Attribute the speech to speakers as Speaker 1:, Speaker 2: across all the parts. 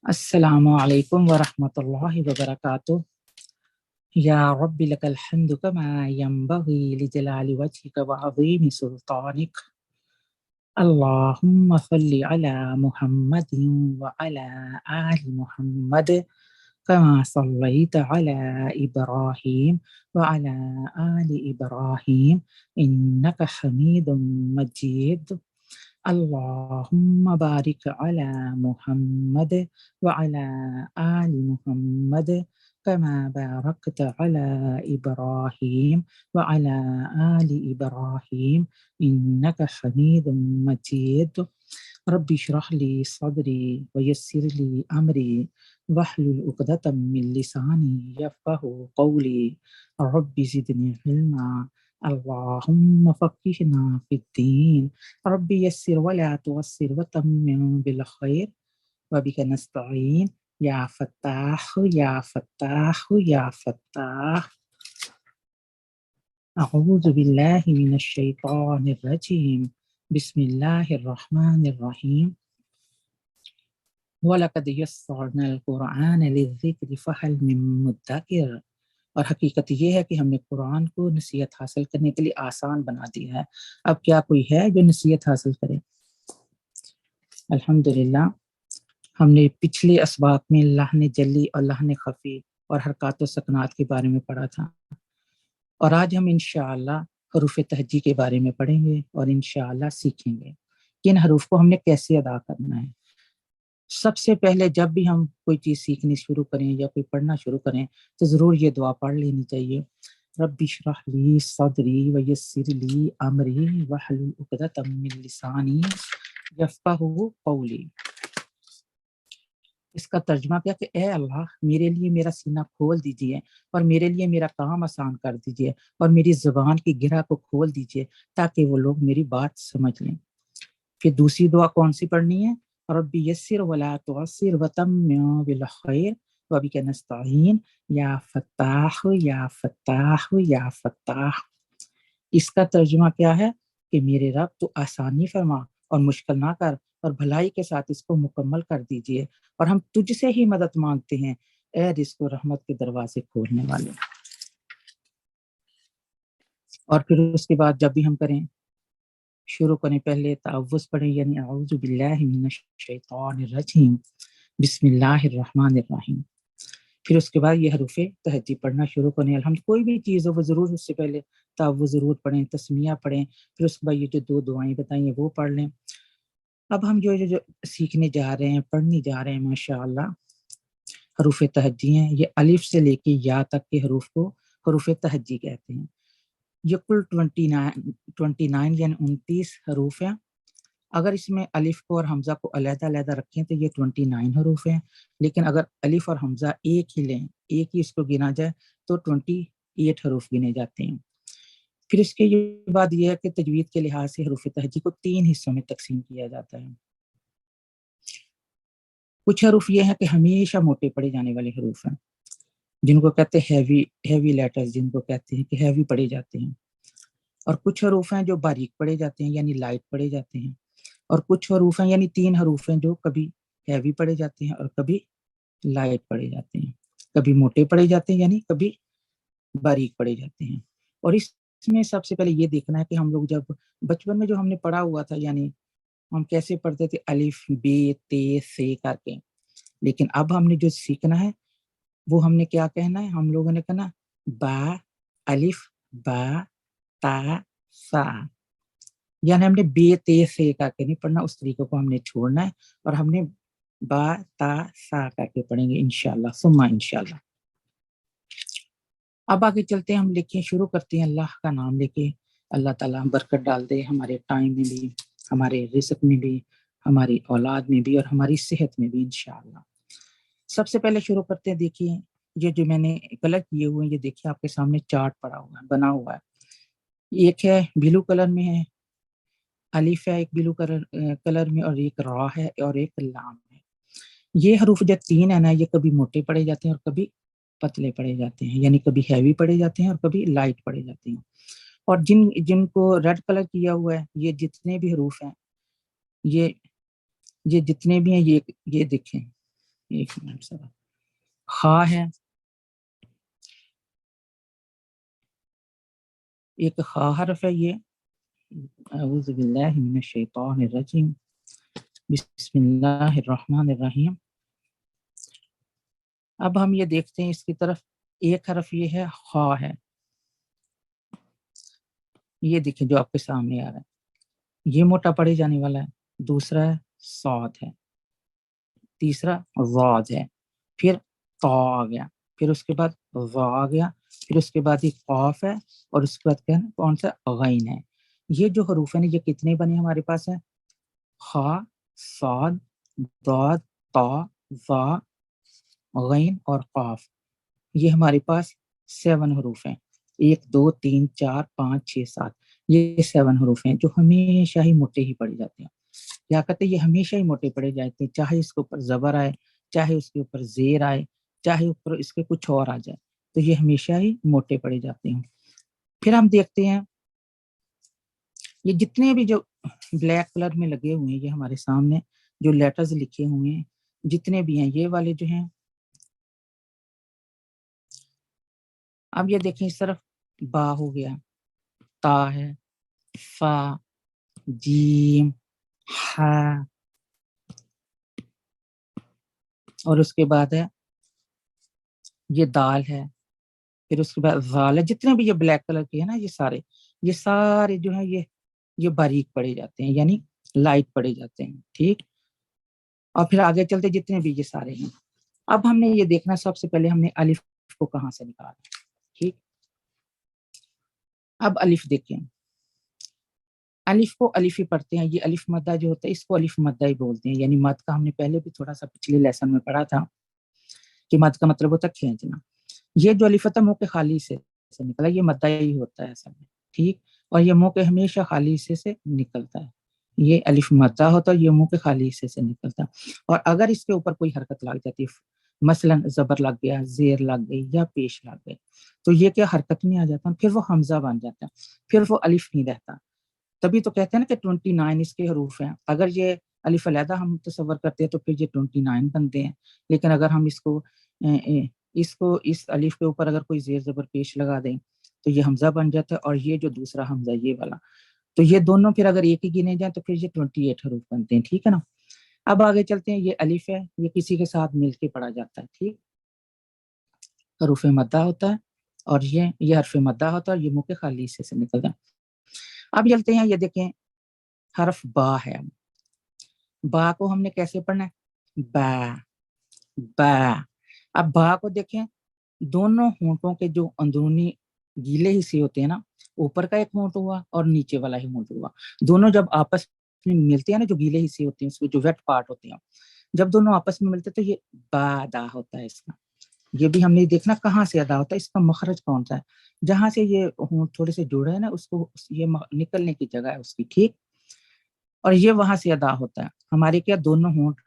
Speaker 1: السلام علیکم ورحمۃ اللہ وبرکاتہ یا رب لک الحمد کما ینبغی لجلال وجهک وعظیم سلطانک اللہم صلی علی محمد وعلی آل محمد کما صلیت علی ابراہیم وعلی آل ابراہیم انک حمید مجید اللہم بارک علی محمد وعلی آل محمد کما بارکت علی ابراہیم وعلی آل ابراہیم انک حمید مجید رب اشرح لی صدری ویسر لی امری واحلل عقدۃ من لسانی یفقہوا قولی رب زدنی علما اللہم فقہنا فی الدین رب یسر ولا تعسر وتمم بالخیر وبک نستعین یا فتاح یا فتاح یا فتاح اعوذ باللہ من الشیطان الرجیم بسم اللہ الرحمن الرحیم وَلَقَدْ يَسَّرْنَا الْقُرْآنَ لِلذِّكْرِ فَهَلْ مِن مُدَّكِرٍ، اور حقیقت یہ ہے کہ ہم نے قرآن کو نصیحت حاصل کرنے کے لیے آسان بنا دیا ہے، اب کیا کوئی ہے جو نصیحت حاصل کرے؟ الحمدللہ ہم نے پچھلے اسباق میں لحن جلی اور لحن خفی اور حرکات و سکنات کے بارے میں پڑھا تھا، اور آج ہم انشاءاللہ حروف تہجی کے بارے میں پڑھیں گے اور انشاءاللہ سیکھیں گے کہ ان حروف کو ہم نے کیسے ادا کرنا ہے۔ سب سے پہلے جب بھی ہم کوئی چیز سیکھنی شروع کریں یا کوئی پڑھنا شروع کریں تو ضرور یہ دعا پڑھ لینی چاہیے، رب اشرح لی صدری ویسر لی امری واحلل عقدۃ من لسانی یفقہوا قولی۔ اس کا ترجمہ کیا کہ اے اللہ میرے لیے میرا سینہ کھول دیجئے اور میرے لیے میرا کام آسان کر دیجئے اور میری زبان کی گرہ کو کھول دیجئے تاکہ وہ لوگ میری بات سمجھ لیں۔ پھر دوسری دعا کون سی پڑھنی ہے؟ رب یسر ولا تعسر وتمم بالخیر وبک نستعین یا فتاح یا فتاح یا فتاح۔ اس کا ترجمہ کیا ہے کہ میرے رب تو آسانی فرما اور مشکل نہ کر اور بھلائی کے ساتھ اس کو مکمل کر دیجئے، اور ہم تجھ سے ہی مدد مانگتے ہیں اے رزق و رحمت کے دروازے کھولنے والے۔ اور پھر اس کے بعد جب بھی ہم کریں شروع کریں پہلے تعوذ پڑھیں، یعنی اعوذ باللہ من الشیطان الرجیم بسم اللہ الرحمن الرحیم۔ پھر اس کے بعد یہ حروف تہجی پڑھنا شروع کریں۔ الحمد کوئی بھی چیز ہو وہ ضرور اس سے پہلے تعوذ ضرور پڑھیں، تسمیہ پڑھیں، پھر اس کے بعد یہ جو دو دعائیں بتائیں ہیں وہ پڑھ لیں۔ اب ہم جو سیکھنے جا رہے ہیں، پڑھنے جا رہے ہیں ماشاءاللہ حروف تہجی ہیں، یہ الف سے لے کے یا تک کے حروف کو حروف تہجی کہتے ہیں۔ یہ کل 29 یعنی 29 حروف ہیں۔ اگر اس میں الف کو اور حمزہ کو علیحدہ علیحدہ رکھیں تو یہ 29 حروف ہیں، لیکن اگر الف اور حمزہ ایک ہی لیں، ایک ہی اس کو گنا جائے تو 28 حروف گنے جاتے ہیں۔ پھر اس کے بعد یہ ہے کہ تجوید کے لحاظ سے حروف تہجی کو 3 حصوں میں تقسیم کیا جاتا ہے۔ کچھ حروف یہ ہیں کہ ہمیشہ موٹے پڑے جانے والے حروف ہیں، جن کو کہتے ہیں ہیوی لیٹرز، جن کو کہتے ہیں کہ ہیوی پڑے جاتے ہیں، اور کچھ حروف ہیں جو باریک پڑے جاتے ہیں یعنی لائٹ پڑے جاتے ہیں، اور کچھ حروف ہیں یعنی 3 حروف ہیں جو کبھی ہیوی پڑے جاتے ہیں اور کبھی لائٹ پڑے جاتے ہیں، کبھی موٹے پڑے جاتے ہیں یعنی کبھی باریک پڑے جاتے ہیں۔ اور اس میں سب سے پہلے یہ دیکھنا ہے کہ ہم لوگ جب بچپن میں جو ہم نے پڑھا ہوا تھا، یعنی ہم کیسے پڑھتے تھے الف بے تے سے کر کے، لیکن اب ہم نے جو سیکھنا ہے وہ ہم نے کیا کہنا ہے، ہم لوگوں نے کہنا با الف با تا سا، یعنی ہم نے بے تے سے کر کے نہیں پڑھنا، اس طریقے کو ہم نے چھوڑنا ہے اور ہم نے با تا سا کر کے پڑھیں گے انشاءاللہ ثم انشاءاللہ۔ اب آگے چلتے ہیں، ہم لکھیں شروع کرتے ہیں اللہ کا نام لے کے۔ اللہ تعالیٰ برکت ڈال دے ہمارے ٹائم میں بھی، ہمارے رزق میں بھی، ہماری اولاد میں بھی اور ہماری صحت میں بھی انشاءاللہ۔ سب سے پہلے شروع کرتے ہیں، دیکھیے یہ جو میں نے کلر کیے ہوئے ہیں، یہ دیکھیے آپ کے سامنے چارٹ پڑا ہوا ہے، بنا ہوا ہے۔ ایک ہے بلو کلر میں ہے، الف ہے ایک بلو کلر میں، اور ایک را ہے اور ایک لام ہے۔ یہ حروف جو 3 ہے نا، یہ کبھی موٹے پڑے جاتے ہیں اور کبھی پتلے پڑے جاتے ہیں، یعنی کبھی ہیوی پڑے جاتے ہیں اور کبھی لائٹ پڑے جاتے ہیں۔ اور جن کو ریڈ کلر کیا ہوا ہے، یہ جتنے بھی حروف ہیں، یہ جتنے بھی ہیں، یہ دیکھیں ایک منٹ سر، خا ہے، ایک خا حرف ہے یہ، اعوذ باللہ من الشیطان الرجیم، بسم اللہ الرحمن الرحیم۔ اب ہم یہ دیکھتے ہیں اس کی طرف، ایک حرف یہ ہے خا ہے، یہ دیکھیں جو آپ کے سامنے آ رہا ہے، یہ موٹا پڑے جانے والا ہے، دوسرا ہے صاد ہے، تیسرا ضاد ہے، پھر طا آ گیا، پھر اس کے بعد ظا آ گیا، پھر اس کے بعد ایک قاف ہے، اور اس کے بعد کیا ہے کون سا غین ہے۔ یہ جو حروف ہیں یہ کتنے بنے ہمارے پاس ہے؟ خا، صاد، ضاد، طا، ظا، غین اور قاف، یہ ہمارے پاس 7 حروف ہیں، 1 2 3 4 5 6 7، یہ 7 حروف ہیں جو ہمیشہ ہی موٹے ہی پڑے جاتے ہیں۔ کیا کہتے ہیں یہ ہمیشہ ہی موٹے پڑے جاتے ہیں، چاہے اس کے اوپر زبر آئے، چاہے اس کے اوپر زیر آئے، چاہے اوپر اس کے کچھ اور آ جائے، تو یہ ہمیشہ ہی موٹے پڑے جاتے ہیں۔ پھر ہم دیکھتے ہیں یہ جتنے بھی جو بلیک کلر میں لگے ہوئے ہیں، یہ ہمارے سامنے جو لیٹرز لکھے ہوئے ہیں جتنے بھی ہیں، یہ والے جو ہیں، اب یہ دیکھیں اس طرف با ہو گیا، تا ہے، فا، جیم، ہا، اور اس کے بعد ہے یہ دال ہے، پھر اس کے بعد زال ہے، جتنے بھی یہ بلیک کلر کے ہیں نا، یہ سارے جو ہیں یہ باریک پڑے جاتے ہیں، یعنی لائٹ پڑے جاتے ہیں، ٹھیک۔ اور پھر آگے چلتے جتنے بھی یہ سارے ہیں، اب ہم نے یہ دیکھنا سب سے پہلے ہم نے الف کو کہاں سے نکالا، ٹھیک۔ اب الف دیکھیں، الف کو الف ہی پڑھتے ہیں، یہ الف مدہ جو ہوتا ہے اس کو الف مدہ ہی بولتے ہیں، یعنی مد کا ہم نے پہلے بھی تھوڑا سا پچھلے لیسن میں پڑھا تھا کہ مد کا مطلب ہوتا ہے کھینچنا۔ یہ جو الف ہوتا ہے منہ کے خالی سے نکلا، یہ مدہ ہی ہوتا ہے اصل میں، ٹھیک، اور یہ منہ کے ہمیشہ خالی حصے سے نکلتا ہے، یہ الف مدہ ہوتا ہے، یہ منہ کے خالی حصے سے نکلتا ہے، اور اگر اس کے اوپر کوئی حرکت لگ جاتی ہے، مثلا زبر لگ گیا، زیر لگ گئی یا پیش لگ گئی، تو یہ کیا حرکت میں آ جاتا ہے، پھر وہ حمزہ بن جاتا ہے، پھر وہ الف نہیں رہتا۔ تبھی تو کہتے ہیں نا کہ 29 اس کے حروف ہیں، اگر یہ الف علیحدہ ہم تصور کرتے ہیں تو پھر یہ 29 بنتے ہیں، لیکن اگر ہم اس الف کے اوپر اگر کوئی زیر زبر پیش لگا دیں تو یہ حمزہ بن جاتا ہے، اور یہ جو دوسرا حمزہ یہ والا، تو یہ دونوں پھر اگر ایک ہی گنے جائیں تو پھر یہ 28 حروف بنتے ہیں، ٹھیک ہے نا۔ اب آگے چلتے ہیں، یہ الف ہے، یہ کسی کے ساتھ مل کے پڑھا جاتا ہے، ٹھیک، حروف مدہ ہوتا ہے، اور یہ حرف مدہ ہوتا ہے، اور یہ منہ کے خالی حصے سے نکلتا ہے۔ اب چلتے ہیں، یہ دیکھیں حرف با ہے، با کو ہم نے کیسے پڑھنا ہے، با، با۔ اب با کو دیکھیں، دونوں ہونٹوں کے جو اندرونی گیلے حصے ہوتے ہیں نا، اوپر کا ایک ہونٹ ہوا اور نیچے والا ہی ہونٹ ہوا، دونوں جب آپس میں ملتے ہیں نا، جو گیلے حصے ہوتے ہیں اس کے جو ویٹ پارٹ ہوتے ہیں، جب دونوں آپس میں ملتے ہیں تو یہ با ادا ہوتا ہے اس کا۔ یہ بھی ہم نے دیکھنا کہاں سے ادا ہوتا ہے، اس کا مخرج کون سا ہے، جہاں سے یہ ہونٹ تھوڑے سے جڑے ہیں نا، اس کو یہ نکلنے کی جگہ ہے اس کی، ٹھیک، اور یہ وہاں سے ادا ہوتا ہے۔ ہمارے کیا دونوں ہونٹ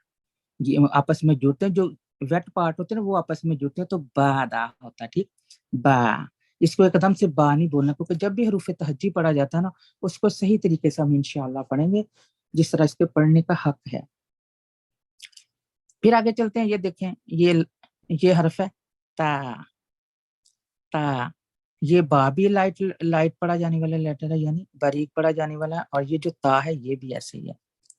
Speaker 1: آپس میں جڑتے ہیں، جو ویٹ پارٹ ہوتے ہیں نا وہ آپس میں جڑتے ہیں، تو با ادا ہوتا ہے، ٹھیک، با۔ اس کو ایک دم سے با نہیں بولنا، کیونکہ جب بھی حروف تہجی پڑھا جاتا ہے نا، اس کو صحیح طریقے سے ہم انشاءاللہ پڑھیں گے جس طرح اس کے پڑھنے کا حق ہے۔ پھر آگے چلتے ہیں، یہ دیکھیں یہ حرف ہے تا، تا، یہ با بھی لائٹ پڑھا جانے والا لیٹر ہے، یعنی باریک پڑھا جانے والا ہے، اور یہ جو تا ہے یہ بھی ایسے ہی ہے،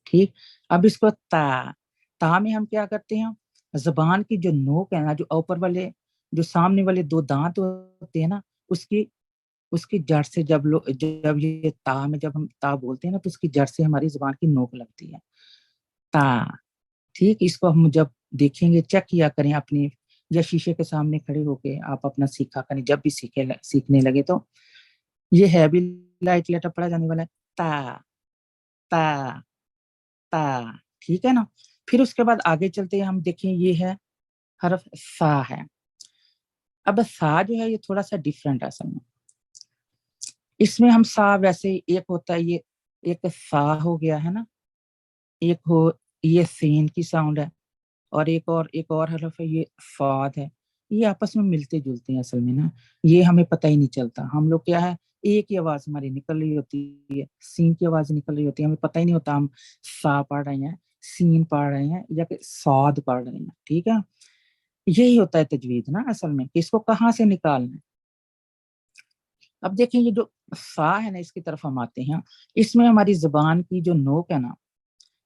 Speaker 1: ٹھیک۔ اب اس کو تا میں ہم کیا کرتے ہیں، زبان کی جو نوک ہے نا، جو اوپر والے جو سامنے والے 2 دانت ہوتے ہیں نا، اس کی جڑ سے جب یہ تا میں جب ہم تا بولتے ہیں نا، تو اس کی جڑ سے ہماری زبان کی نوک لگتی ہے، تا، ٹھیک۔ اس کو ہم جب دیکھیں گے، چیک کیا کریں اپنی، یا شیشے کے سامنے کھڑے ہو کے آپ اپنا سیکھا کریں، جب بھی سیکھنے لگے تو یہ ہے بھی لائٹ لیٹر پڑھا جانے والا ہے، تا، تا، تا، ٹھیک ہے نا۔ پھر اس کے بعد آگے چلتے ہیں، ہم دیکھیں یہ ہے حرف سا ہے۔ اب سا جو ہے یہ تھوڑا سا ڈیفرنٹ ہے اصل میں، اس میں ہم سا ویسے ایک ہوتا ہے، یہ ایک سا ہو گیا ہے نا، ایک یہ سین کی ساؤنڈ ہے، اور ایک اور حرف ہے یہ فاد ہے، یہ آپس میں ملتے جلتے ہیں اصل میں نا، یہ ہمیں پتہ ہی نہیں چلتا، ہم لوگ کیا ہے ایک ہی آواز ہماری نکل رہی ہوتی ہے، سین کی آواز نکل رہی ہوتی ہے، ہمیں پتہ ہی نہیں ہوتا ہم سا پڑھ رہے ہیں سین پڑھ رہے ہیں یا کہ صاد پڑھ رہے ہیں، ٹھیک ہے. یہی ہوتا ہے تجوید نا اصل میں، کہ اس کو کہاں سے نکالنا ہے. اب دیکھیں یہ جو فا ہے نا، اس کی طرف ہم آتے ہیں. اس میں ہماری زبان کی جو نوک ہے نا،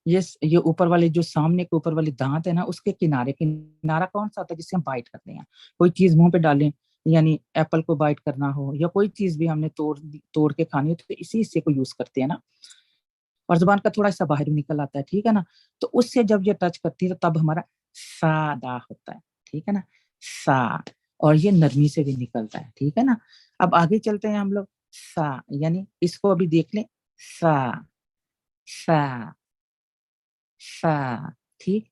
Speaker 1: یہ اوپر والے جو سامنے کے اوپر والے دانت ہے نا، اس کے کنارہ کون سا ہوتا ہے جس سے ہم بائٹ کرتے ہیں. کوئی چیز منہ پہ ڈالیں، یعنی ایپل کو بائٹ کرنا ہو یا کوئی چیز بھی ہم نے توڑ کے کھانی ہو تو اسی حصے کو یوز کرتے ہیں نا. اور زبان کا تھوڑا سا باہر بھی نکل آتا ہے، ٹھیک ہے نا. تو اس سے جب یہ ٹچ کرتی ہے تو تب ہمارا سادہ ہوتا ہے، ٹھیک ہے نا، سا. اور یہ نرمی سے بھی نکلتا ہے، ٹھیک ہے نا. اب آگے چلتے ہیں ہم لوگ. سا یعنی اس کو ابھی دیکھ لیں، سا سا سا، ٹھیک.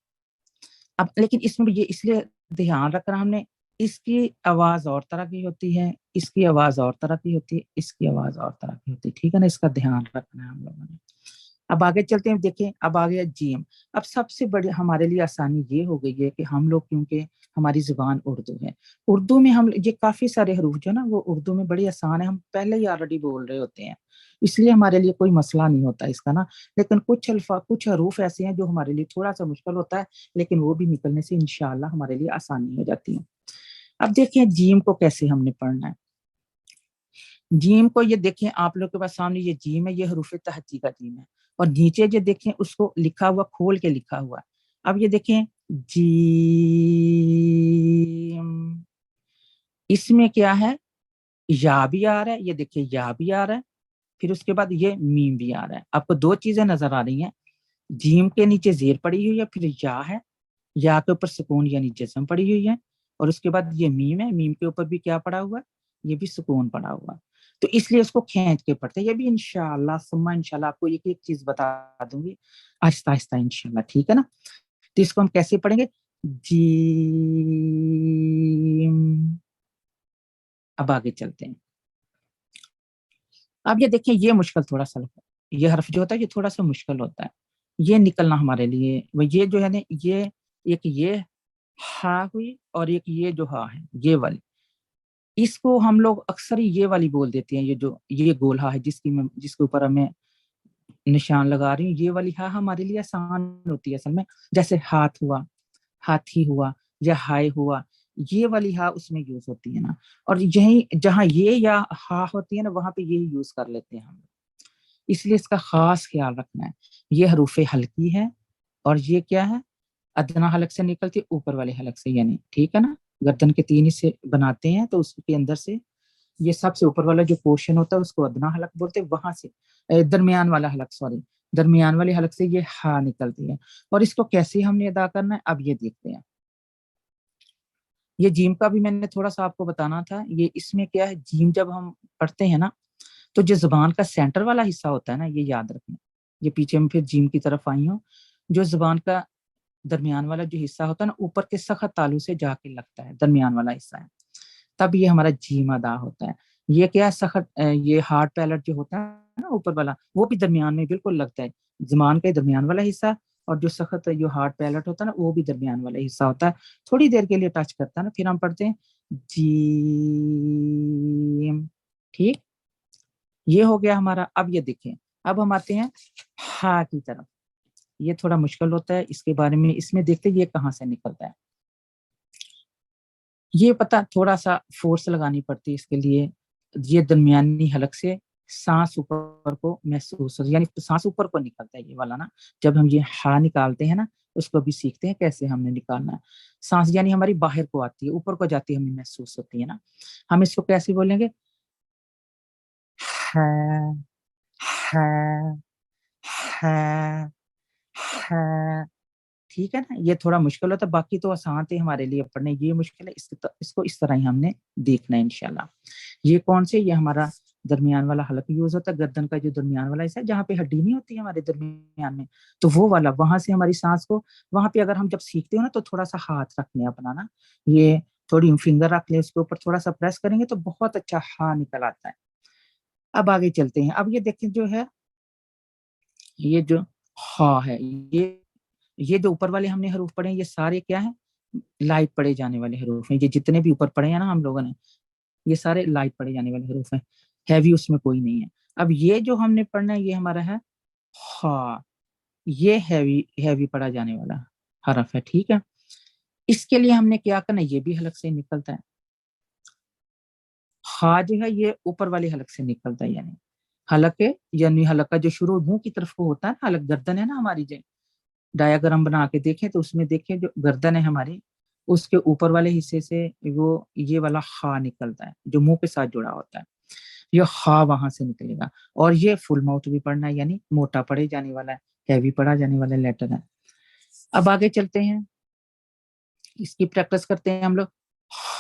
Speaker 1: اب لیکن اس میں بھی یہ اس لیے دھیان رکھنا ہم نے، اس کی آواز اور طرح کی ہوتی ہے، اس کی آواز اور طرح کی ہوتی ہے، اس کی آواز اور طرح کی ہوتی ہے، ٹھیک ہے نا. اس کا دھیان رکھنا ہے ہم لوگوں نے. اب آگے چلتے ہیں، دیکھیں اب آ گیا جیم. اب سب سے بڑی ہمارے لیے آسانی یہ ہو گئی ہے کہ ہم لوگ، کیونکہ ہماری زبان اردو ہے، اردو میں ہم یہ کافی سارے حروف جو ہے نا وہ اردو میں بڑی آسان ہے، ہم پہلے ہی آلریڈی بول رہے ہوتے ہیں، اس لیے ہمارے لیے کوئی مسئلہ نہیں ہوتا اس کا نا. لیکن کچھ حروف ایسے ہیں جو ہمارے لیے تھوڑا سا مشکل ہوتا ہے، لیکن وہ بھی نکلنے سے انشاءاللہ ہمارے لیے آسانی ہو جاتی ہے. اب دیکھیں جیم کو کیسے ہم نے پڑھنا ہے. جیم کو یہ دیکھیں آپ لوگ کے پاس سامنے یہ جیم ہے، یہ حروف تہجی کا جیم ہے. اور نیچے جو دیکھیں اس کو لکھا ہوا، کھول کے لکھا ہوا. اب یہ دیکھیں جیم، اس میں کیا ہے، یا بھی آ رہا ہے، یہ دیکھیں یا بھی آ رہا ہے، پھر اس کے بعد یہ میم بھی آ رہا ہے. آپ کو دو چیزیں نظر آ رہی ہیں، جیم کے نیچے زیر پڑی ہوئی ہے، پھر یا ہے، یا کے اوپر سکون یعنی جزم پڑی ہوئی ہے، اور اس کے بعد یہ میم ہے، میم کے اوپر بھی کیا پڑا ہوا ہے، یہ بھی سکون پڑا ہوا ہے. تو اس لیے اس کو کھینچ کے پڑھتے ہیں. یہ بھی انشاءاللہ ثم انشاءاللہ آپ کو ایک ایک چیز بتا دوں گی آہستہ آہستہ انشاءاللہ، ٹھیک ہے نا. تو اس کو ہم کیسے پڑھیں گے، جیم. اب آگے چلتے ہیں. اب یہ دیکھیں یہ مشکل تھوڑا سا لگتا ہے، یہ حرف جو ہوتا ہے یہ تھوڑا سا مشکل ہوتا ہے، یہ نکلنا ہمارے لیے. یہ جو ہے نا، یہ ایک یہ ہا ہوئی اور ایک یہ جو ہا ہے یہ والی، اس کو ہم لوگ اکثر یہ والی بول دیتے ہیں. یہ جو یہ گول ہا ہے جس کے اوپر ہمیں نشان لگا رہی ہوں، یہ والی ہا ہمارے لیے آسان ہوتی ہے اصل میں. جیسے ہاتھ ہوا، ہاتھی ہوا، یا ہائے ہوا، یہ والی ہا اس میں یوز ہوتی ہے نا. اور یہیں جہاں یہ یا ہا ہوتی ہے نا وہاں پہ یہی یوز کر لیتے ہیں ہم. اس لیے اس کا خاص خیال رکھنا ہے. یہ حروف ہلکی ہے، اور یہ کیا ہے، ادنا حلق سے نکلتی ہے اوپر والے حلق سے، یعنی ٹھیک ہے نا. گردن کے 3 حصے بناتے ہیں تو اس کے اندر سے یہ سب سے اوپر والا جو پورشن ہوتا ہے اس کو ادنا حلق بولتے ہیں. وہاں سے درمیان والا حلق، درمیان والے حلق سے یہ ہا نکلتی ہے. اور اس کو کیسے ہم نے ادا کرنا ہے اب یہ دیکھتے ہیں. یہ جیم کا بھی میں نے تھوڑا سا آپ کو بتانا تھا. یہ اس میں کیا ہے، جیم جب ہم پڑھتے ہیں نا تو جو زبان کا سینٹر والا حصہ ہوتا ہے نا، یہ یاد رکھنا. یہ پیچھے میں پھر جیم کی طرف آئی ہوں. جو زبان کا درمیان والا جو حصہ ہوتا ہے نا، اوپر کے سخت تالو سے جا کے لگتا ہے، درمیان والا حصہ ہے، تب یہ ہمارا جیم ادا ہوتا ہے. یہ کیا ہے، سخت یہ ہارڈ پیلٹ جو ہوتا ہے نا اوپر والا، وہ بھی درمیان میں بالکل لگتا ہے. زبان کا درمیان والا حصہ، اور جو سخت جو ہارڈ پیلٹ ہوتا ہے نا وہ بھی درمیان والا حصہ ہوتا ہے. تھوڑی دیر کے لیے ٹچ کرتا ہے نا، پھر ہم پڑھتے ہیں جیم، ٹھیک. یہ ہو گیا ہمارا. اب یہ دیکھیں، اب ہم آتے ہیں ہا کی طرف. یہ تھوڑا مشکل ہوتا ہے، اس کے بارے میں اس میں دیکھتے یہ کہاں سے نکلتا ہے. یہ پتہ تھوڑا سا فورس لگانی پڑتی ہے اس کے لیے. یہ درمیانی حلق سے سانس اوپر کو محسوس ہوتا ہے، یعنی سانس اوپر کو نکلتا ہے یہ والا نا. جب ہم یہ ہا نکالتے ہیں نا اس کو بھی سیکھتے ہیں کیسے ہم نے نکالنا ہے. سانس یعنی ہماری باہر کو آتی ہے، اوپر کو جاتی ہے، ہمیں محسوس ہوتی ہے نا. ہم اس کو کیسے بولیں گے، ہا ہا ہا ہا، ٹھیک ہے نا. یہ تھوڑا مشکل ہوتا ہے، باقی تو آسان تھے ہمارے لیے پڑھنے. یہ مشکل ہے، اس کو اس طرح ہی ہم نے دیکھنا ہے انشاءاللہ. یہ کون سے، یہ ہمارا درمیان والا حلق یوز ہوتا ہے. گردن کا جو درمیان والا حصہ ہے جہاں پہ ہڈی نہیں ہوتی ہمارے درمیان میں، تو وہ والا، وہاں سے ہماری سانس کو، وہاں پہ اگر ہم جب سیکھتے ہو نا تو تھوڑا سا ہاتھ رکھنے اپنا نا، یہ تھوڑی فنگر رکھ لیں اس کے اوپر، تھوڑا سا پریس کریں گے تو بہت اچھا ہا نکل آتا ہے. اب آگے چلتے ہیں. اب یہ دیکھیں جو ہے، یہ جو ہا ہے، یہ جو اوپر والے ہم نے حروف پڑھے ہیں یہ سارے کیا ہیں، لائٹ پڑے جانے والے حروف ہیں. یہ جتنے بھی اوپر پڑھے ہیں نا ہم لوگوں نے، یہ سارے لائٹ پڑے جانے والے حروف ہیں، ہیوی اس میں کوئی نہیں ہے. اب یہ جو ہم نے پڑھنا ہے یہ ہمارا ہے ہا. یہ ہیوی پڑھا جانے والا حرف ہے، ٹھیک ہے. اس کے لیے ہم نے کیا کرنا، یہ بھی حلق سے نکلتا ہے. خا جو ہے یہ اوپر والے حلق سے نکلتا ہے، یعنی حلق یعنی حلق کا جو شروع منہ کی طرف کو ہوتا ہے، حلق گردن ہے نا ہماری، جو ڈایاگرام بنا کے دیکھیں تو اس میں دیکھیں جو گردن ہے ہماری، اس کے اوپر والے حصے سے وہ یہ والا خا نکلتا ہے جو منہ کے ساتھ جڑا ہوتا ہے. یہ خا وہاں سے نکلے گا، اور یہ فل ماؤتھ بھی پڑھنا ہے، یعنی موٹا پڑھے جانے والا ہے، ہیوی پڑھا جانے والا لیٹر ہے. اب آگے چلتے ہیں، اس کی پریکٹس کرتے ہیں ہم لوگ.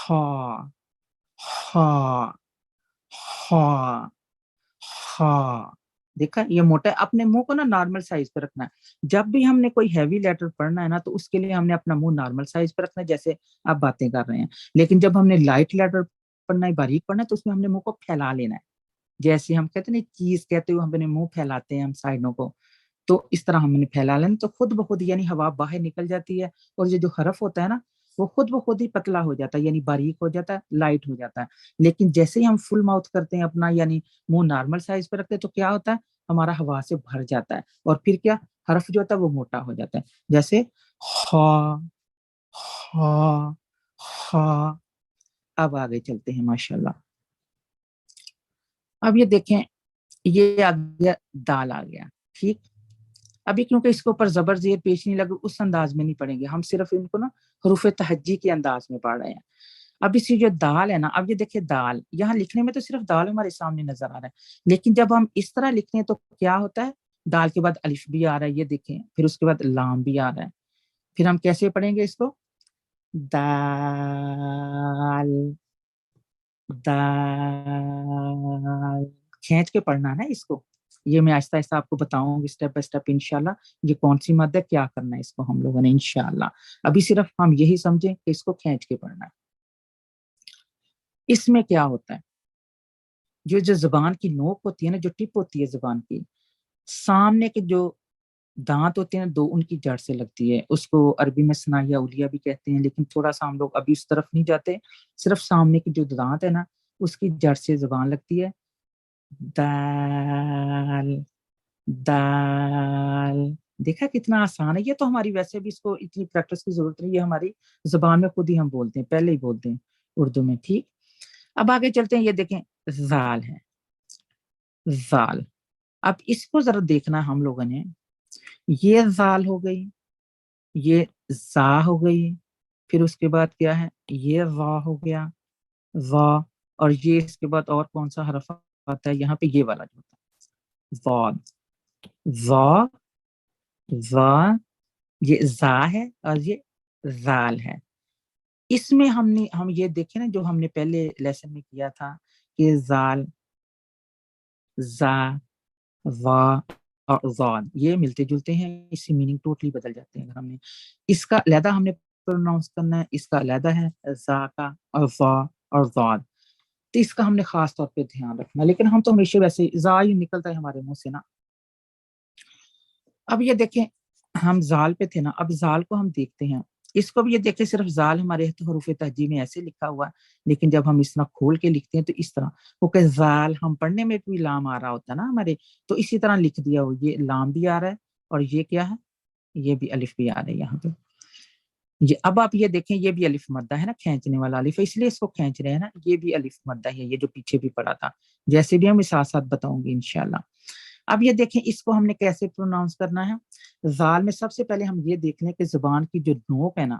Speaker 1: ہا ہا ہا ہا، دیکھا یہ موٹا ہے. اپنے منہ کو نا نارمل سائز پہ رکھنا ہے. جب بھی ہم نے کوئی ہیوی لیٹر پڑھنا ہے نا تو اس کے لیے ہم نے اپنا منہ نارمل سائز پہ رکھنا ہے، جیسے آپ باتیں کر رہے ہیں. لیکن جب ہم نے لائٹ لیٹر پڑھنا ہے، باریک پڑھنا ہے، تو اس میں ہم نے منہ کو پھیلا لینا ہے. جیسے ہم کہتے ہیں نا چیز کہتے ہوئے ہم اپنے منہ پھیلاتے ہیں ہم سائڈوں کو، تو اس طرح ہم نے پھیلا لینا، تو خود بخود یعنی ہوا باہر نکل جاتی ہے، اور یہ جو حرف ہوتا ہے نا وہ خود بخود ہی پتلا ہو جاتا ہے، یعنی باریک ہو جاتا ہے، لائٹ ہو جاتا ہے. لیکن جیسے ہی ہم فل ماؤتھ کرتے ہیں اپنا، یعنی منہ نارمل سائز پہ رکھتے ہیں، تو کیا ہوتا ہے، ہمارا ہوا سے بھر جاتا ہے، اور پھر کیا حرف جو ہوتا ہے وہ موٹا ہو جاتا ہے. جیسے خا خا خا. اب آگے چلتے ہیں ماشاءاللہ. اب یہ دیکھیں، یہ آ گیا دال آ گیا، ٹھیک. ابھی کیونکہ اس کے اوپر زبر زیر پیش نہیں لگے، اس انداز میں نہیں پڑھیں گے ہم، صرف ان کو نا حروف تہجی کے انداز میں پڑھ رہے ہیں. اب اس کی جو دال ہے نا، اب یہ دیکھیں دال یہاں لکھنے میں تو صرف دال ہمارے سامنے نظر آ رہا ہے، لیکن جب ہم اس طرح لکھتے ہیں تو کیا ہوتا ہے، دال کے بعد الف بھی آ رہا ہے، یہ دیکھیں، پھر اس کے بعد لام بھی آ رہا ہے. پھر ہم کیسے پڑھیں گے اس کو، دال دال کھینچ کے پڑھنا ہے نا اس کو. یہ میں آہستہ آہستہ آپ کو بتاؤں گی اسٹیپ بائی اسٹیپ انشاءاللہ، یہ کون سی مد ہے، کیا کرنا ہے اس کو ہم لوگوں نے انشاءاللہ. ابھی صرف ہم یہی سمجھیں کہ اس کو کھینچ کے پڑھنا ہے. اس میں کیا ہوتا ہے، جو زبان کی نوک ہوتی ہے نا، جو ٹپ ہوتی ہے زبان کی، سامنے کے جو دانت ہوتے ہیں دو، ان کی جڑ سے لگتی ہے. اس کو عربی میں ثنایا اولیہ بھی کہتے ہیں، لیکن تھوڑا سا ہم لوگ ابھی اس طرف نہیں جاتے. صرف سامنے کی جو دانت ہے نا اس کی جڑ سے زبان لگتی ہے. دال دال، دیکھا کتنا آسان ہے. یہ تو ہماری ویسے بھی اس کو اتنی پریکٹس کی ضرورت نہیں، یہ ہماری زبان میں خود ہی ہم بولتے ہیں، پہلے ہی بولتے ہیں اردو میں، ٹھیک. اب آگے چلتے ہیں، یہ دیکھیں زال ہے، زال. اب اس کو ذرا دیکھنا ہم لوگوں نے، یہ زال ہو گئی، یہ زا ہو گئی، پھر اس کے بعد کیا ہے، یہ وا ہو گیا، وا. اور یہ اس کے بعد اور کون سا حرف آتا ہے یہاں پہ، یہ والا جو ہوتا ہے واد، وا وا. یہ زا ہے اور یہ زال ہے. اس میں ہم یہ دیکھیں نا، جو ہم نے پہلے لیسن میں کیا تھا کہ زال زا وا اور زاد یہ ملتے جلتے ہیں، اس سے میننگ ٹوٹلی بدل جاتے ہیں. اگر ہم نے اس کا علیحدہ ہم نے پروناؤنس کرنا ہے، اس کا علیحدہ ہے زا کا، اور وا اور زاد، تو اس کا ہم نے خاص طور پہ دھیان رکھنا. لیکن ہم تو ہمیشہ ویسے زا ہی نکلتا ہے ہمارے منہ سے نا. اب یہ دیکھیں ہم زال پہ تھے نا، اب زال کو ہم دیکھتے ہیں. اس کو بھی یہ دیکھیں، صرف زال ہمارے حروف تہجی میں ایسے لکھا ہوا ہے، لیکن جب ہم اس طرح کھول کے لکھتے ہیں تو اس طرح وہ کہ زال ہم پڑھنے میں کوئی لام آ رہا ہوتا ہے نا ہمارے، تو اسی طرح لکھ دیا ہو. یہ لام بھی آ رہا ہے، اور یہ کیا ہے، یہ بھی الف بھی آ رہا ہے یہاں پہ. یہ اب آپ یہ دیکھیں، یہ بھی الف مدہ ہے نا، کھینچنے والا الف ہے، اس لیے اس کو کھینچ رہے ہیں نا. یہ بھی الف مدہ ہے، یہ جو پیچھے بھی پڑا تھا، جیسے بھی ہم ساتھ ساتھ بتاؤں گی انشاءاللہ. اب یہ دیکھیں اس کو ہم نے کیسے پروناؤنس کرنا ہے. زال میں سب سے پہلے ہم یہ دیکھ لیں کہ زبان کی جو نوک ہے نا،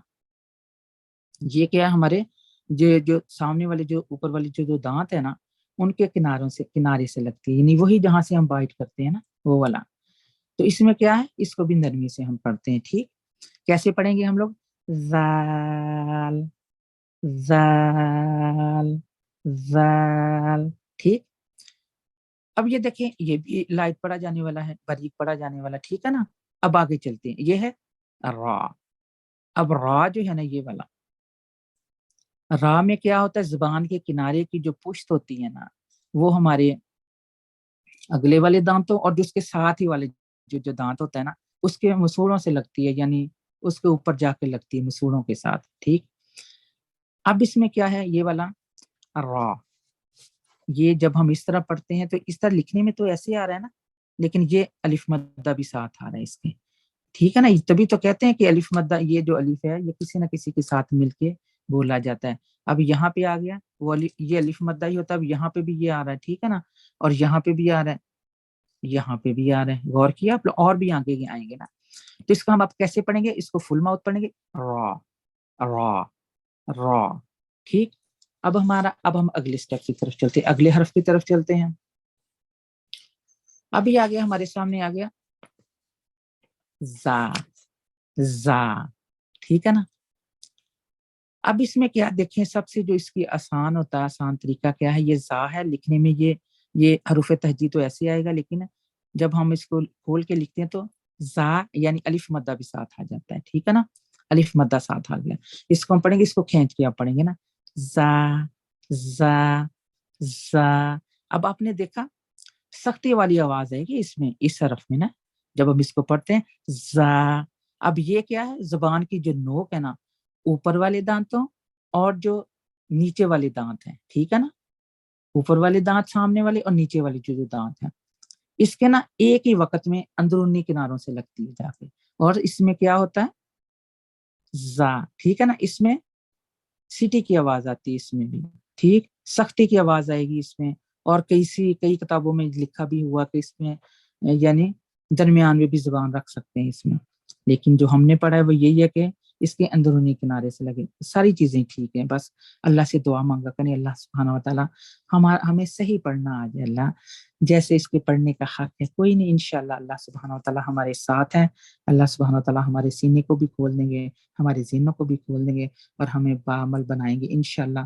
Speaker 1: یہ کیا ہے ہمارے جو سامنے والے جو اوپر والے جو دانت ہے نا، ان کے کنارے سے لگتی ہے، یعنی وہی جہاں سے ہم بائٹ کرتے ہیں نا، وہ والا. تو اس میں کیا ہے، اس کو بھی نرمی سے ہم پڑھتے ہیں، ٹھیک. کیسے پڑھیں گے ہم لوگ، زال زال زال، ٹھیک. اب یہ دیکھیں یہ بھی لائٹ پڑھا جانے والا ہے، باریک پڑھا جانے والا، ٹھیک ہے نا. اب آگے چلتے ہیں، یہ ہے را. اب را جو ہے نا، یہ والا را میں کیا ہوتا ہے، زبان کے کنارے کی جو پشت ہوتی ہے نا، وہ ہمارے اگلے والے دانتوں اور جو اس کے ساتھ ہی والے جو دانت ہوتا ہے نا، اس کے مسوڑوں سے لگتی ہے، یعنی اس کے اوپر جا کے لگتی ہے مسوڑوں کے ساتھ، ٹھیک. اب اس میں کیا ہے، یہ والا را. یہ جب ہم اس طرح پڑھتے ہیں تو اس طرح لکھنے میں تو ایسے آ رہا ہے نا، لیکن یہ الف مدہ بھی ساتھ آ رہا ہے اس کے. ٹھیک ہے نا, تبھی تو کہتے ہیں کہ الف مدہ, یہ جو الف ہے یہ کسی نہ کسی کے ساتھ مل کے بولا جاتا ہے. اب یہاں پہ آ گیا وہ یہ الف مدہ ہی ہوتا ہے. اب یہاں پہ بھی یہ آ رہا ہے, ٹھیک ہے نا, اور یہاں پہ بھی آ رہا ہے, یہاں پہ بھی آ رہا ہے. غور کیا آپ, اور بھی آگے آئیں گے نا. تو اس کو ہم اب کیسے پڑھیں گے, اس کو فل ماؤتھ پڑھیں گے, را را را. ٹھیک, اب ہم اگلے اسٹیپ کی طرف چلتے ہیں, اگلے حرف کی طرف چلتے ہیں. ابھی آ گیا ہمارے سامنے آ گیا زا, زا, ٹھیک ہے نا. اب اس میں کیا دیکھیں, سب سے جو اس کی آسان ہوتا ہے, آسان طریقہ کیا ہے, یہ زا ہے لکھنے میں. یہ حروف تہجی تو ایسے آئے گا, لیکن جب ہم اس کو کھول کے لکھتے ہیں تو زا یعنی الف مدہ بھی ساتھ آ جاتا ہے. ٹھیک ہے نا, الف مدہ ساتھ آ گیا. اس کو ہم پڑھیں گے, اس کو کھینچ کے آپ پڑھیں گے نا, زا زا زا. اب آپ نے دیکھا سختی والی آواز ہے کہ اس میں, اس حرف میں نا, جب ہم اس کو پڑھتے ہیں زا. اب یہ کیا ہے, زبان کی جو نوک ہے نا, اوپر والے دانتوں اور جو نیچے والے دانت ہیں, ٹھیک ہے نا, اوپر والے دانت سامنے والے اور نیچے والے جو دانت ہیں, اس کے نا ایک ہی وقت میں اندرونی کناروں سے لگتی ہے جا کے, اور اس میں کیا ہوتا ہے زا. ٹھیک ہے نا, اس میں سیٹی کی آواز آتی ہے, اس میں بھی ٹھیک سختی کی آواز آئے گی اس میں. اور کئی کتابوں میں لکھا بھی ہوا کہ اس میں یعنی درمیان میں بھی زبان رکھ سکتے ہیں اس میں, لیکن جو ہم نے پڑھا ہے وہ یہی ہے کہ اس کے اندرونی کنارے سے لگے. ساری چیزیں ٹھیک ہیں, بس اللہ سے دعا مانگا کریں, اللہ سبحانہ و تعالیٰ ہمیں صحیح پڑھنا آ جائے. اللہ جیسے اس کے پڑھنے کا حق ہے, کوئی نہیں, انشاءاللہ اللہ سبحانہ و تعالیٰ ہمارے ساتھ ہیں. اللہ سبحانہ و تعالیٰ ہمارے سینے کو بھی کھول دیں گے, ہمارے ذہنوں کو بھی کھول دیں گے, اور ہمیں بعمل بنائیں گے انشاءاللہ.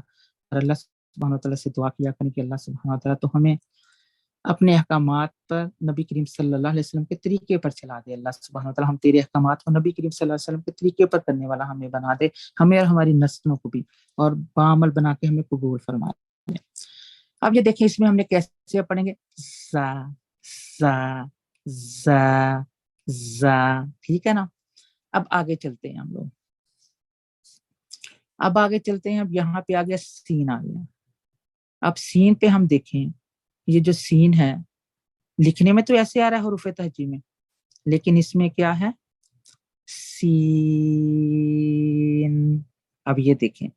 Speaker 1: اور اللہ سبحانہ و تعالیٰ سے دعا کیا کریں کہ اللہ سبحانہ و تعالیٰ تو ہمیں اپنے احکامات پر نبی کریم صلی اللہ علیہ وسلم کے طریقے پر چلا دے. اللہ سبحانہ و تعالیٰ ہم تیرے احکامات کو نبی کریم صلی اللہ علیہ وسلم کے طریقے پر کرنے والا ہمیں بنا دے, ہمیں اور ہماری نسلوں کو بھی, اور بعمل بنا کے ہمیں قبول فرمائے. اب یہ دیکھیں اس میں ہم نے کیسے پڑھیں گے, زا زا زا زا. ٹھیک ہے نا, اب آگے چلتے ہیں ہم لوگ, اب آگے چلتے ہیں. اب یہاں پہ آ گیا سین آ گیا. اب سین پہ ہم دیکھیں, یہ جو سین ہے لکھنے میں تو ایسے آ رہا ہے حروف تہجی میں, لیکن اس میں کیا ہے سین. اب یہ دیکھیں,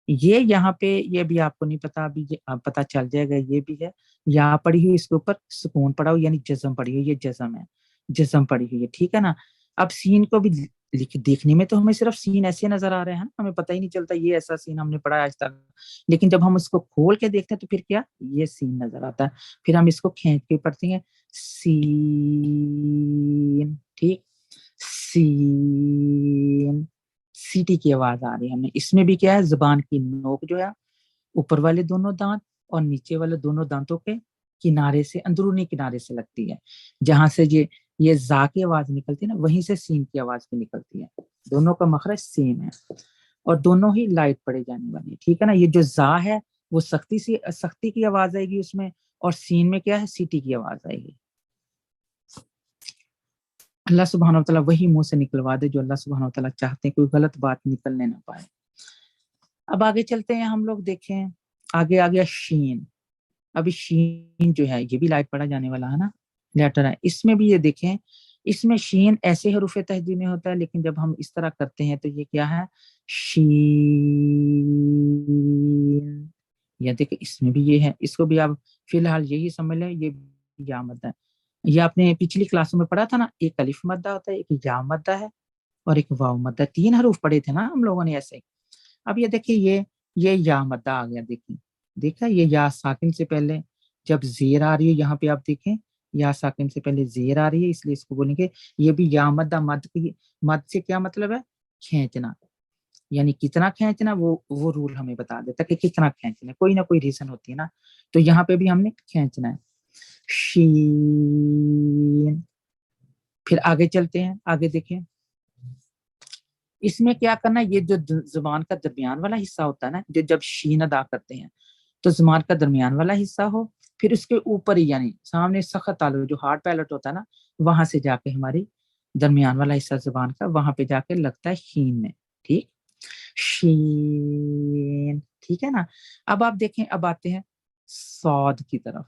Speaker 1: یہ یہاں پہ یہ بھی آپ کو نہیں پتا, ابھی پتا چل جائے گا. یہ بھی ہے یہاں پڑی ہوئی, اس کے اوپر سکون پڑا ہو یعنی جزم پڑی ہوئی, یہ جزم ہے, جزم پڑی ہوئی ہے. ٹھیک ہے نا. اب سین کو بھی دیکھنے میں تو ہمیں صرف سین ایسے نظر آ رہے ہیں, ہمیں پتہ ہی نہیں چلتا یہ ایسا سین ہم نے پڑھا آج تک, لیکن جب ہم اس کو کھول کے دیکھتے ہیں تو پھر کیا یہ سین نظر آتا ہے. پھر ہم اس کو کھینچ کے پڑھتے ہیں سین. ٹھیک, سین, سیٹی کی آواز آ رہی ہے ہمیں. اس میں بھی کیا ہے, زبان کی نوک جو ہے اوپر والے دونوں دانت اور نیچے والے دونوں دانتوں کے کنارے سے, اندرونی کنارے سے لگتی ہے. جہاں سے یہ زا کی آواز نکلتی ہے نا, وہیں سے سین کی آواز بھی نکلتی ہے. دونوں کا مخرج سیم ہے اور دونوں ہی لائٹ پڑے جانے والی ہے. ٹھیک ہے نا. یہ جو زا ہے وہ سختی کی آواز آئے گی اس میں, اور سین میں کیا ہے سیٹی کی آواز آئے گی. اللہ سبحانہ وتعالیٰ وہی منہ سے نکلوا دے جو اللہ سبحانہ وتعالیٰ چاہتے ہیں, کوئی غلط بات نکلنے نہ پائے. اب آگے چلتے ہیں ہم لوگ, دیکھیں آگے آ گیا شین. ابھی شین جو ہے یہ بھی لائٹ پڑا جانے والا ہے نا, لیٹر ہے. اس میں بھی یہ دیکھیں, اس میں شین ایسے حروف تہجی میں ہوتا ہے, لیکن جب ہم اس طرح کرتے ہیں تو یہ کیا ہے شین. یا دیکھیں اس میں بھی یہ ہے, اس کو بھی آپ فی الحال یہی سمجھ لیں یہ یا مدہ ہے. یہ آپ نے پچھلی کلاسوں میں پڑھا تھا نا, ایک الف مدہ ہوتا ہے, ایک یا مدہ ہے اور ایک واو مدہ. 3 حروف پڑھے تھے نا ہم لوگوں نے ایسے. اب یہ دیکھیں یہ یا مدہ آ گیا. دیکھا یہ یا ساکن سے پہلے جب زیر آ رہی ہے, یہاں پہ آپ دیکھیں یا ساکن سے پہلے زیر آ رہی ہے, اس لیے اس کو بولیں گے یہ بھی یا مدہ. مد سے کیا مطلب ہے کھینچنا, یعنی کتنا کھینچنا وہ رول ہمیں بتا دیتا کہ کتنا کھینچنا, کوئی نہ کوئی ریزن ہوتی ہے نا. تو یہاں پہ بھی ہم نے کھینچنا ہے شین. پھر آگے چلتے ہیں, آگے دیکھیں اس میں کیا کرنا ہے. یہ جو زبان کا درمیان والا حصہ ہوتا ہے نا, جو جب شین ادا کرتے ہیں تو زبان کا درمیان والا حصہ ہو, پھر اس کے اوپر ہی یعنی سامنے سخت تالو جو ہارڈ پیلٹ ہوتا ہے نا, وہاں سے جا کے ہماری درمیان والا حصہ زبان کا وہاں پہ جا کے لگتا ہے شین میں. ٹھیک, شین. ٹھیک ہے نا. اب آپ دیکھیں, اب آتے ہیں صاد کی طرف.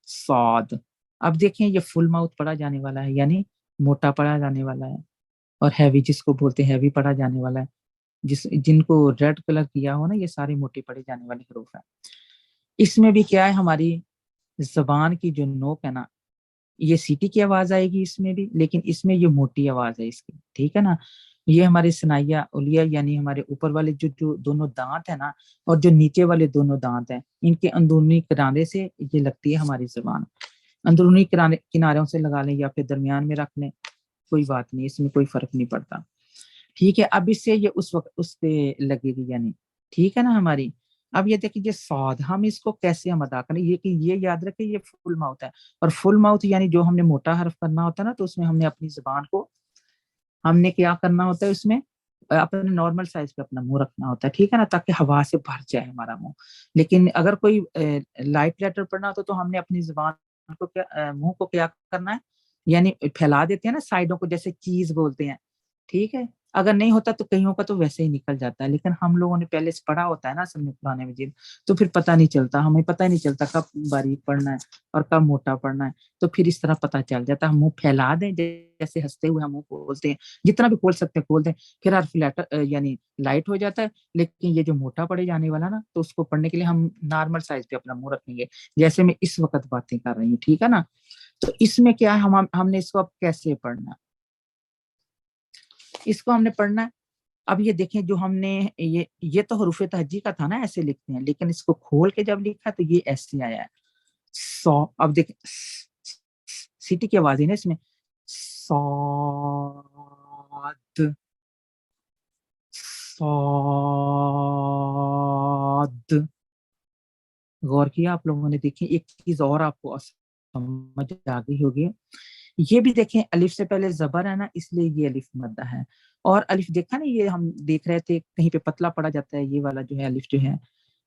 Speaker 1: صاد, اب دیکھیں یہ فل ماؤتھ پڑھا جانے والا ہے, یعنی موٹا پڑھا جانے والا ہے. اور ہیوی جس کو بولتے ہیں ہیوی پڑھا جانے والا ہے، جن کو ریڈ کلر کیا ہو نا، یہ سارے موٹے پڑھے جانے والے حروف ہیں۔ اس میں بھی کیا ہے، ہماری زبان کی جو نوک ہے نا، یہ سیٹی کی آواز آئے گی اس میں بھی، لیکن اس میں یہ موٹی آواز ہے اس کی، ٹھیک ہے نا۔ یہ ہمارے ثنائیہ علیہ یعنی ہمارے اوپر والے جو دونوں دانت ہیں نا، اور جو نیچے والے دونوں دانت ہیں، ان کے اندرونی کنارے سے یہ لگتی ہے ہماری زبان۔ اندرونی کناروں سے لگا لیں یا پھر درمیان میں رکھ لیں، کوئی بات نہیں، اس میں کوئی فرق نہیں پڑتا، ٹھیک ہے۔ اب اس سے یہ اس وقت اس پہ لگے گی یعنی، ٹھیک ہے نا ہماری۔ اب یہ دیکھیں یہ صاد، ہم اس کو کیسے ہم ادا کریں، یہ کہ یہ یاد رکھیں یہ فل ماؤتھ ہے، اور فل ماؤتھ یعنی جو ہم نے موٹا حرف کرنا ہوتا ہے نا، تو اس میں ہم نے اپنی زبان کو ہم نے کیا کرنا ہوتا ہے، اس میں اپنے نارمل سائز پہ اپنا منہ رکھنا ہوتا ہے، ٹھیک ہے نا، تاکہ ہوا سے بھر جائے ہمارا منہ۔ لیکن اگر کوئی لائٹ لیٹر پڑھنا ہوتا تو ہم نے اپنی زبان کو منہ کو کیا کرنا ہے، یعنی پھیلا دیتے ہیں نا سائڈوں کو، جیسے چیز بولتے ہیں، ٹھیک ہے۔ اگر نہیں ہوتا تو کئیوں کا تو ویسے ہی نکل جاتا ہے، لیکن ہم لوگوں نے پہلے سے پڑھا ہوتا ہے نا اصل میں قرآن مجید، تو پھر پتہ نہیں چلتا، ہمیں پتہ نہیں چلتا کب باریک پڑھنا ہے اور کب موٹا پڑھنا ہے، تو پھر اس طرح پتہ چل جاتا ہے۔ ہم منہ پھیلا دیں، جیسے ہنستے ہوئے ہم منہ کھولتے ہیں، جتنا بھی کھول سکتے ہیں کھول دیں، پھر حرف لیٹر یعنی لائٹ ہو جاتا ہے۔ لیکن یہ جو موٹا پڑے جانے والا نا، تو اس کو پڑھنے کے لیے ہم نارمل سائز پہ اپنا منہ رکھیں گے، جیسے میں اس وقت باتیں کر رہی ہوں، ٹھیک ہے نا۔ تو اس میں کیا ہے، ہم نے اس کو اب کیسے پڑھنا، اس کو ہم نے پڑھنا ہے۔ اب یہ دیکھیں جو ہم نے یہ تو حروف تہجی کا تھا نا، ایسے لکھتے ہیں، لیکن اس کو کھول کے جب لکھا تو یہ ایسے آیا ہے، سو۔ اب دیکھیں سیٹی کی آواز ہے نا اس میں، صاد صاد، غور کیا آپ لوگوں نے؟ دیکھیں ایک چیز اور آپ کو سمجھ آ گئی ہوگی، یہ بھی دیکھیں الف سے پہلے زبر ہے نا، اس لیے یہ الف مدہ ہے۔ اور الف دیکھا نا، یہ ہم دیکھ رہے تھے کہیں پہ پتلا پڑا جاتا ہے، یہ والا جو ہے الف جو ہے،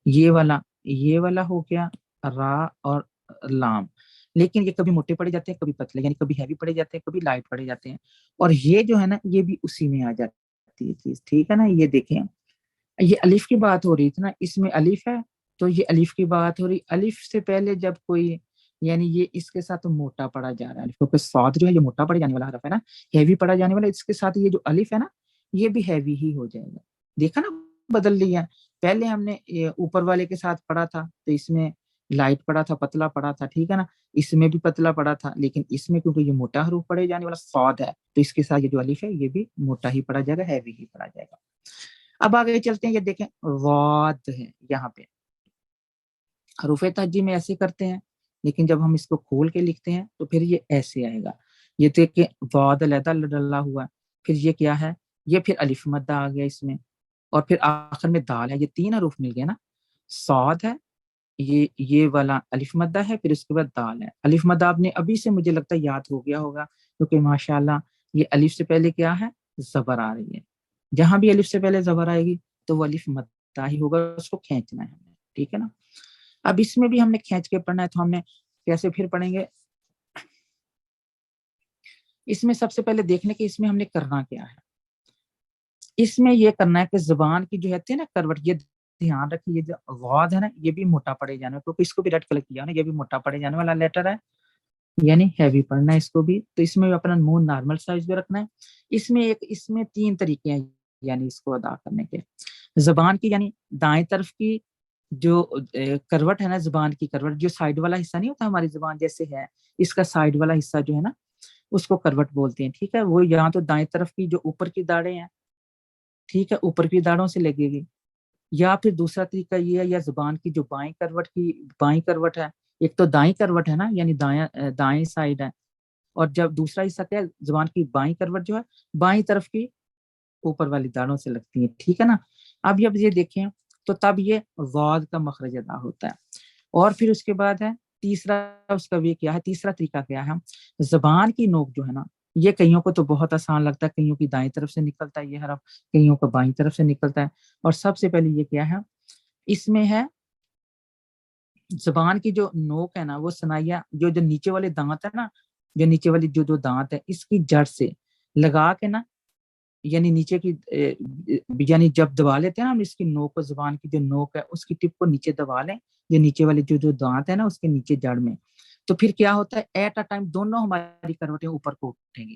Speaker 1: یہ والا ہو گیا را اور لام، لیکن یہ کبھی موٹے پڑے جاتے ہیں، کبھی پتلے، یعنی کبھی ہیوی پڑے جاتے ہیں، کبھی لائٹ پڑے جاتے ہیں۔ اور یہ جو ہے نا، یہ بھی اسی میں آ جاتی ہے چیز، ٹھیک ہے نا۔ یہ دیکھیں یہ الف کی بات ہو رہی تھی نا، اس میں الف ہے تو یہ الف کی بات ہو رہی، الف سے پہلے جب کوئی یعنی یہ اس کے ساتھ موٹا پڑا جا رہا ہے، کیونکہ صاد جو ہے یہ موٹا پڑا جانے والا حرف ہے نا، ہیوی پڑا جانے والا، اس کے ساتھ یہ جو الف ہے نا، یہ بھی ہیوی ہی ہو جائے گا۔ دیکھا نا بدل لیا، پہلے ہم نے اوپر والے کے ساتھ پڑھا تھا تو اس میں لائٹ پڑا تھا، پتلا پڑا تھا، ٹھیک ہے نا، اس میں بھی پتلا پڑا تھا، لیکن اس میں کیونکہ یہ موٹا حروف پڑے جانے والا صاد ہے، تو اس کے ساتھ یہ جو الف ہے یہ بھی موٹا ہی پڑا جائے گا، ہیوی ہی پڑا جائے گا۔ اب آگے چلتے ہیں، یہ دیکھیں واد ہے، یہاں پہ حروف تہجی میں ایسے کرتے ہیں، لیکن جب ہم اس کو کھول کے لکھتے ہیں تو پھر یہ ایسے آئے گا۔ یہ دیکھیں واد علیحدہ ڈلا ہوا ہے، پھر یہ کیا ہے، یہ پھر الف مدہ آ گیا اس میں، اور پھر آخر میں دال ہے، یہ تین حروف مل گئے نا، صاد ہے، یہ والا الف مدہ ہے، پھر اس کے بعد دال ہے۔ الف مدہ آپ نے ابھی سے مجھے لگتا ہے یاد ہو گیا ہوگا، کیونکہ ماشاءاللہ یہ الف سے پہلے کیا ہے، زبر آ رہی ہے، جہاں بھی الف سے پہلے زبر آئے گی تو وہ الف مدہ ہی ہوگا، اس کو کھینچنا ہے ہمیں، ٹھیک ہے نا۔ اب اس میں بھی ہم نے کھینچ کے پڑھنا ہے، تو ہم نے کیسے پھر پڑھیں گے، اس میں سب سے پہلے دیکھنے کے اس میں ہم نے کرنا کیا ہے، اس میں یہ کرنا ہے کہ زبان کی جو ہے نا کروٹ، یہ دھیان رکھیے، یہ جو غاد ہے نا یہ بھی موٹا پڑے جانے والا، کیونکہ اس کو بھی ریڈ کلر کیا نا، یہ بھی موٹا پڑے جانے والا لیٹر ہے، یعنی ہیوی پڑھنا ہے اس کو بھی، تو اس میں اپنا منہ نارمل سائز پہ رکھنا ہے۔ اس میں تین طریقے ہیں یعنی اس کو ادا کرنے کے، زبان کی یعنی دائیں طرف کی جو کروٹ ہے نا، زبان کی کروٹ، جو سائیڈ والا حصہ نہیں ہوتا ہماری زبان جیسے ہے، اس کا سائیڈ والا حصہ جو ہے نا اس کو کروٹ بولتے ہیں، ٹھیک ہے۔ وہ یہاں تو دائیں طرف کی جو اوپر کی داڑیں ہیں، ٹھیک ہے، اوپر کی داڑوں سے لگے گی، یا پھر دوسرا طریقہ یہ ہے، یا زبان کی جو بائیں کروٹ ہے، ایک تو دائیں کروٹ ہے نا، یعنی دائیں سائیڈ ہے، اور جب دوسرا حصہ کیا ہے، زبان کی بائیں کروٹ جو ہے بائیں طرف کی اوپر والی داڑوں سے لگتی ہے، ٹھیک ہے نا۔ اب یہ دیکھیں تو تب یہ غاد کا مخرج ادا ہوتا ہے۔ اور پھر اس کے بعد ہے تیسرا، اس کا بھی کیا ہے، تیسرا طریقہ کیا ہے، زبان کی نوک جو ہے نا، یہ کئیوں کو تو بہت آسان لگتا ہے، کئیوں کی دائیں طرف سے نکلتا ہے یہ حرف، کئیوں کو بائیں طرف سے نکلتا ہے، اور سب سے پہلے یہ کیا ہے، اس میں ہے زبان کی جو نوک ہے نا، وہ ثنائیہ جو نیچے والے دانت ہے نا، جو نیچے والی جو دانت ہے، اس کی جڑ سے لگا کے نا، یعنی نیچے کی یعنی جب دبا لیتے ہیں نا ہم اس کی نوک کو، زبان کی جو نوک ہے اس کی ٹپ کو نیچے دبا لیں، جو نیچے والی جو دانت ہے نا اس کے نیچے جڑ میں، تو پھر کیا ہوتا ہے، ایٹ اے ٹائم دونوں ہماری کروٹیں اوپر کو اٹھیں گی،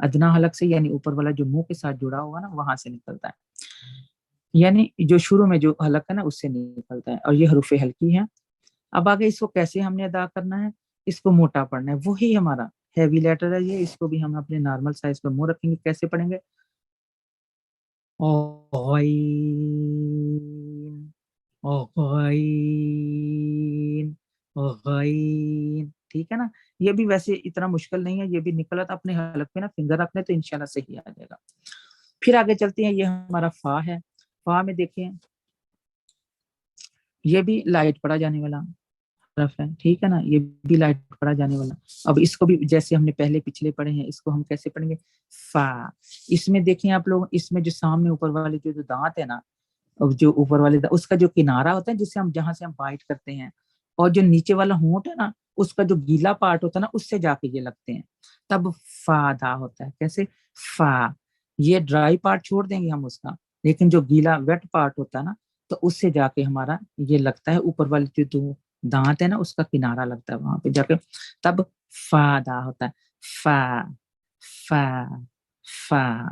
Speaker 1: ادنا حلق سے یعنی اوپر والا جو منہ کے ساتھ جڑا ہوگا نا وہاں سے نکلتا ہے، یعنی جو شروع میں جو حلق ہے نا اس سے نکلتا ہے، اور یہ حروف ہلکی ہے۔ اب آگے اس کو کیسے ہم نے ادا کرنا ہے، اس کو موٹا پڑھنا ہے، وہی ہمارا ہیوی لیٹر ہے یہ، اس کو بھی ہم اپنے نارمل سائز پہ منہ رکھیں گے۔ کیسے پڑھیں گے؟ غین، غین، غین، ٹھیک ہے نا؟ یہ بھی ویسے اتنا مشکل نہیں ہے، یہ بھی نکلا تھا، اپنے حلق پہ نا فنگر رکھنے تو انشاءاللہ صحیح آ جائے گا۔ پھر آگے چلتے ہیں، یہ ہمارا فا ہے۔ فا میں دیکھیں یہ بھی لائٹ پڑھا جانے والا حرف ہے، ٹھیک ہے نا؟ یہ بھی لائٹ پڑھا جانے والا۔ اب اس کو بھی جیسے ہم نے پہلے پچھلے پڑھے ہیں، اس کو ہم کیسے پڑھیں گے؟ فا۔ اس میں دیکھیں آپ لوگ، اس میں جو سامنے اوپر والے جو دانت ہے نا، جو اوپر والے اس کا جو کنارہ ہوتا ہے جس سے ہم جہاں سے ہم بائٹ کرتے ہیں، اور جو نیچے والا ہونٹ ہے نا اس کا جو گیلا پارٹ ہوتا ہے نا اس سے جا کے یہ لگتے ہیں، تب فا ادا ہوتا ہے۔ کیسے؟ فا۔ یہ ڈرائی پارٹ چھوڑ دیں گے ہم اس کا، لیکن جو گیلا ویٹ پارٹ ہوتا ہے نا تو اس سے جا کے ہمارا یہ لگتا ہے، اوپر والے جو دانت ہے نا اس کا کنارہ لگتا ہے وہاں پہ جا کے، تب فا ادا ہوتا ہے۔ فا، فا، فا۔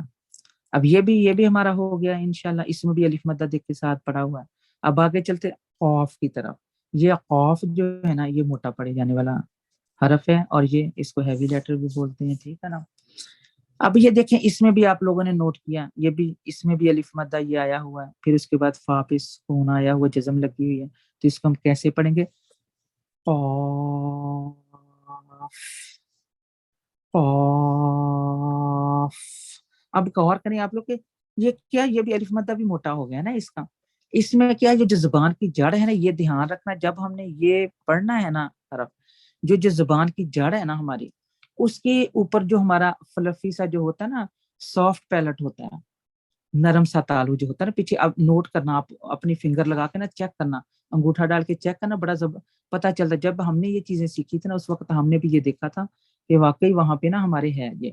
Speaker 1: اب یہ بھی ہمارا ہو گیا انشاءاللہ، اس میں بھی الف مدہ دیکھ کے ساتھ پڑا ہوا ہے۔ اب آگے چلتے قاف کی طرف۔ یہ قاف جو ہے نا یہ موٹا پڑے جانے والا حرف ہے، اور یہ اس کو ہیوی لیٹر بھی بولتے ہیں، ٹھیک ہے نا؟ اب یہ دیکھیں اس میں بھی آپ لوگوں نے نوٹ کیا، یہ بھی اس میں بھی الف مدہ یہ آیا ہوا ہے، پھر اس کے بعد فا پہ سکون آیا ہوا، جزم لگی ہوئی ہے، تو اس کو ہم کیسے پڑھیں گے؟ قاف، قاف۔ اب غور کریں آپ لوگ کہ یہ کیا، یہ بھی الف مدہ بھی موٹا ہو گیا نا اس کا۔ اس میں کیا، یہ جو زبان کی جڑ ہے نا، یہ دھیان رکھنا جب ہم نے یہ پڑھنا ہے نا حرف، جو زبان کی جڑ ہے نا ہماری، اس کے اوپر جو ہمارا فلفی سا جو ہوتا ہے نا، سافٹ پیلٹ ہوتا ہے، نرم سا تالو جو ہوتا ہے نا پیچھے، اب نوٹ کرنا، آپ اپنی فنگر لگا کے نا چیک کرنا، انگوٹھا ڈال کے چیک کرنا، بڑا پتا چلتا ہے۔ جب ہم نے یہ چیزیں سیکھی تھی نا اس وقت ہم نے بھی یہ دیکھا تھا کہ واقعی وہاں پہ نا ہمارے ہے یہ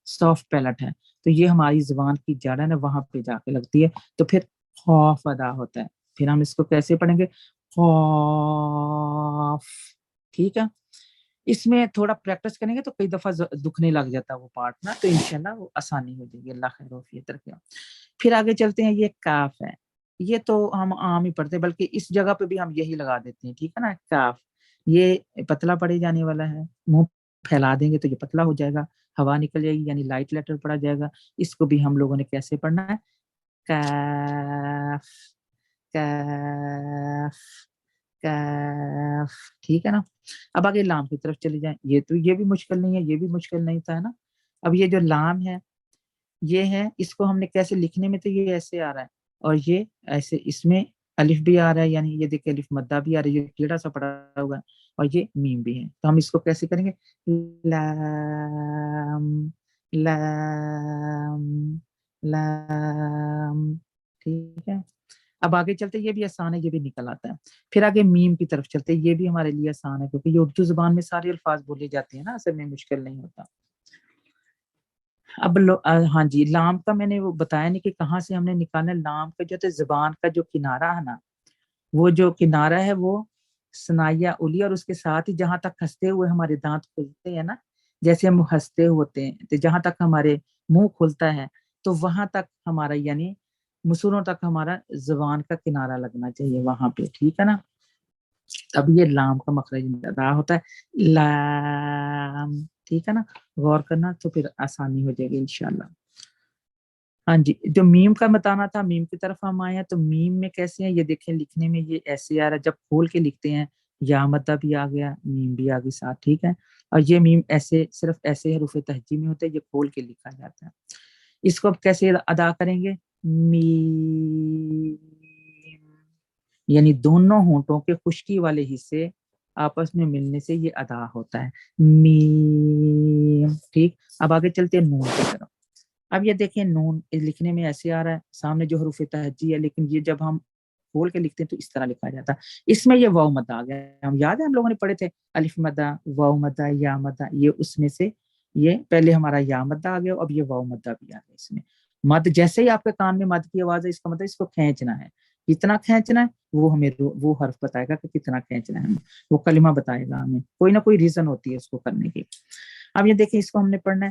Speaker 1: سافٹ پیلٹ ہے، تو یہ ہماری زبان کی جڑ ہے نا وہاں پہ جا کے لگتی ہے، تو پھر خوف ادا ہوتا ہے۔ پھر ہم اس کو کیسے پڑھیں گے؟ خوف، ٹھیک ہے؟ اس میں تھوڑا پریکٹس کریں گے تو کئی دفعہ دکھنے لگ جاتا ہے وہ پارٹ نا، تو انشاءاللہ وہ آسانی ہو جائے گی۔ اللہ خیر و عافیت رکھے۔ پھر آگے چلتے ہیں، یہ کاف ہے، یہ تو ہم عام ہی پڑھتے ہیں، بلکہ اس جگہ پہ بھی ہم یہی لگا دیتے ہیں، ٹھیک ہے نا؟ کاف، یہ پتلا پڑے جانے والا ہے، منہ پھیلا دیں گے تو یہ پتلا ہو جائے گا، ہوا نکل جائے گی یعنی لائٹ لیٹر پڑا جائے گا۔ اس کو بھی ہم لوگوں نے کیسے پڑھنا ہے؟ کاف، کاف، کاف، ٹھیک ہے نا؟ اب آگے لام کی طرف چلے جائیں، یہ بھی مشکل نہیں ہے، یہ بھی مشکل نہیں تھا، ہے نا؟ اب یہ جو لام ہے یہ ہے، اس کو ہم نے کیسے لکھنے میں، تو یہ ایسے آ رہا ہے، اور یہ ایسے، اس میں الف بھی آ رہا ہے، یعنی یہ دیکھیں الف مدہ بھی آ رہا ہے، یہ ٹیڑھا سا پڑا ہوگا، اور یہ میم بھی ہے، تو ہم اس کو کیسے کریں گے؟ لام، لام، لام، ٹھیک ہے؟ اب آگے چلتے، یہ بھی آسان ہے، یہ بھی نکل آتا ہے۔ پھر آگے میم کی طرف چلتے، یہ بھی ہمارے لیے آسان ہے کیونکہ یہ اردو زبان میں سارے الفاظ بولے جاتے ہیں نا، اصل میں مشکل نہیں ہوتا۔ اب ہاں جی، لام کا میں نے وہ بتایا نہیں کہ کہاں سے ہم نے نکالنا ہے۔ لام کا جو ہے زبان کا جو کنارہ ہے نا، وہ جو کنارہ ہے وہ ثنائیہ اولیہ، اور اس کے ساتھ ہی جہاں تک ہنستے ہوئے ہمارے دانت کھلتے ہیں نا، جیسے ہم ہنستے ہوتے ہیں تو جہاں تک ہمارے منہ کھلتا ہے تو وہاں تک ہمارا یعنی مسوروں تک ہمارا زبان کا کنارہ لگنا چاہیے وہاں پہ، ٹھیک ہے نا؟ اب یہ لام کا مخرج ادا ہوتا ہے لام، ٹھیک ہے نا؟ غور کرنا تو پھر آسانی ہو جائے گی انشاءاللہ۔ ہاں جی، جو میم کا بتانا تھا، میم کی طرف ہم آئے ہیں، تو میم میں کیسے ہیں یہ دیکھیں، لکھنے میں یہ ایسے آ رہا ہے، جب کھول کے لکھتے ہیں یا مدہ بھی آ گیا، میم بھی آ گئی ساتھ، ٹھیک ہے؟ اور یہ میم ایسے صرف ایسے حروف تہجی میں ہوتا ہے، یہ کھول کے لکھا جاتا ہے۔ اس کو اب کیسے ادا کریں گے؟ میم، یعنی دونوں ہونٹوں کے خشکی والے حصے آپس میں ملنے سے یہ ادا ہوتا ہے، میم، ٹھیک؟ اب آگے چلتے ہیں نون کی طرف۔ اب یہ دیکھیں نون لکھنے میں ایسے آ رہا ہے، سامنے جو حروف تہجی ہے، لیکن یہ جب ہم کھول کے لکھتے ہیں تو اس طرح لکھا جاتا ہے۔ اس میں یہ واو مدہ آ گیا، ہم یاد ہے ہم لوگوں نے پڑھے تھے الف مدہ، واو مدہ، یا مدہ، یہ اس میں سے یہ پہلے ہمارا یا مدہ آ گیا، اب یہ واو مدہ بھی آ گیا۔ اس میں مد جیسے ہی آپ کے کان میں مد کی آواز ہے، اس کا مطلب اس کو کھینچنا ہے، کتنا کھینچنا ہے وہ ہمیں وہ حرف بتائے گا کہ کتنا کھینچنا ہے ہمیں، وہ کلمہ بتائے گا ہمیں، کوئی نہ کوئی ریزن ہوتی ہے اس کو کرنے کی۔ اب یہ دیکھیں اس کو ہم نے پڑھنا ہے